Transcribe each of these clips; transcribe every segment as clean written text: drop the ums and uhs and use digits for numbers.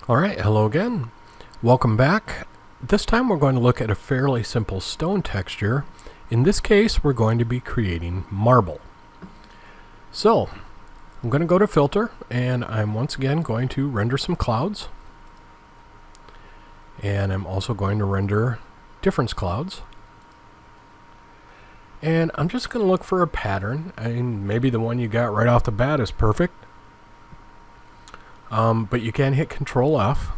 Alright, hello again. Welcome back. This time we're going to look at a fairly simple stone texture. In this case, we're going to be creating marble. So, I'm going to go to filter, and I'm once again going to render some clouds. And I'm also going to render difference clouds. And I'm just going to look for a pattern. I mean, maybe the one you got right off the bat is perfect. But you can hit Control F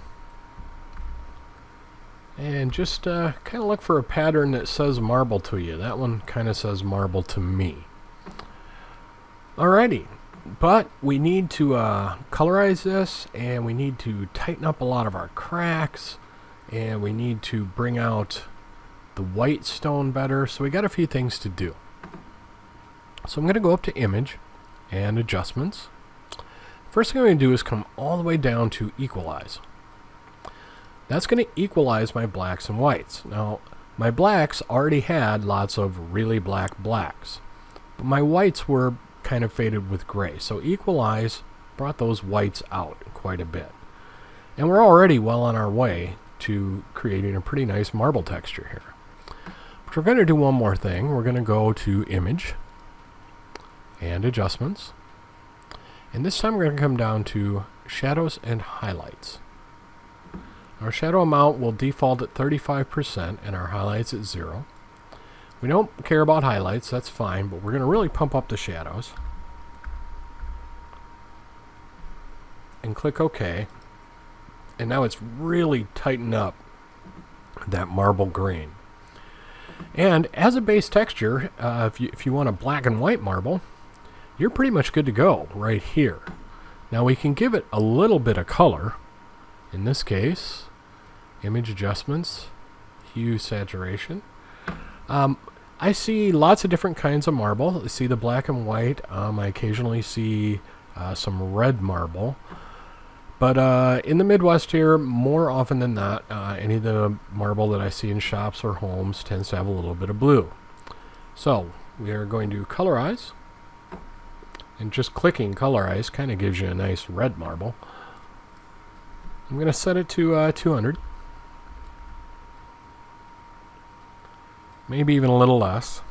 and just kind of look for a pattern that says marble to you. That one kind of says marble to me. Alrighty, but we need to colorize this, and we need to tighten up a lot of our cracks, and we need to bring out the white stone better. So we got a few things to do. So I'm going to go up to Image and Adjustments. First thing I'm going to do is come all the way down to Equalize. That's going to equalize my blacks and whites. Now, my blacks already had lots of really black blacks, but my whites were kind of faded with gray. So Equalize brought those whites out quite a bit. And we're already well on our way to creating a pretty nice marble texture here. But we're going to do one more thing. We're going to go to Image and Adjustments. And this time we're going to come down to Shadows and Highlights. Our shadow amount will default at 35% and our highlights at 0. We don't care about highlights, that's fine, but we're going to really pump up the shadows. And click OK. And now it's really tightened up that marble green. And as a base texture, if you want a black and white marble, you're pretty much good to go right here. Now we can give it a little bit of color. In this case, Image Adjustments, Hue Saturation. I see lots of different kinds of marble. I see the black and white. I occasionally see some red marble. But in the Midwest here, more often than not, any of the marble that I see in shops or homes tends to have a little bit of blue. So we are going to colorize. And just clicking colorize kind of gives you a nice red marble. I'm going to set it to 200. Maybe even a little less.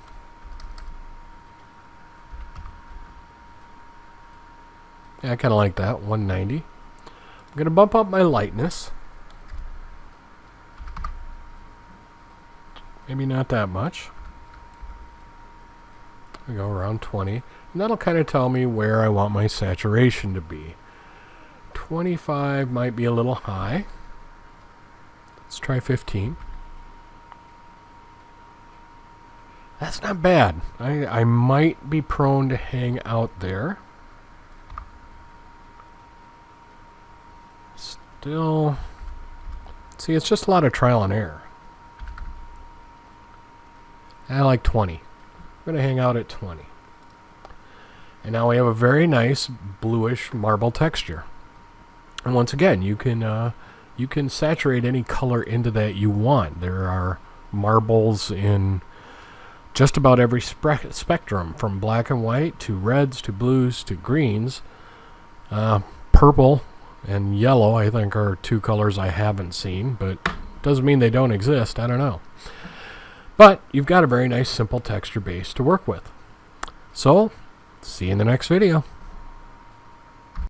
Yeah, I kind of like that, 190. I'm going to bump up my lightness. Maybe not that much. We go around 20. And that'll kind of tell me where I want my saturation to be. 25 might be a little high. Let's try 15. That's not bad. I might be prone to hang out there. Still, see, it's just a lot of trial and error. I like 20. I'm going to hang out at 20. And now we have a very nice bluish marble texture. And once again, you can saturate any color into that you want. There are marbles in just about every spectrum, from black and white to reds to blues to greens. Purple and yellow, I think, are two colors I haven't seen, but doesn't mean they don't exist. I don't know. But you've got a very nice simple texture base to work with. So, see you in the next video.